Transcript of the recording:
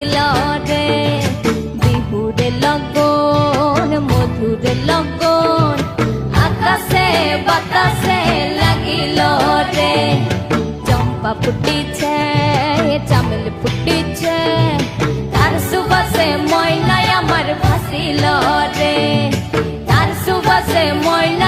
রে বিহুরে লগন মধুরে লগন আকাশে বাতাসে লাগিল রে চম্পা ফুটিছে চামেল ফুটিছে তার সুবাসে ময়না আমার ভাসিল রে তার সুবাসে ময়না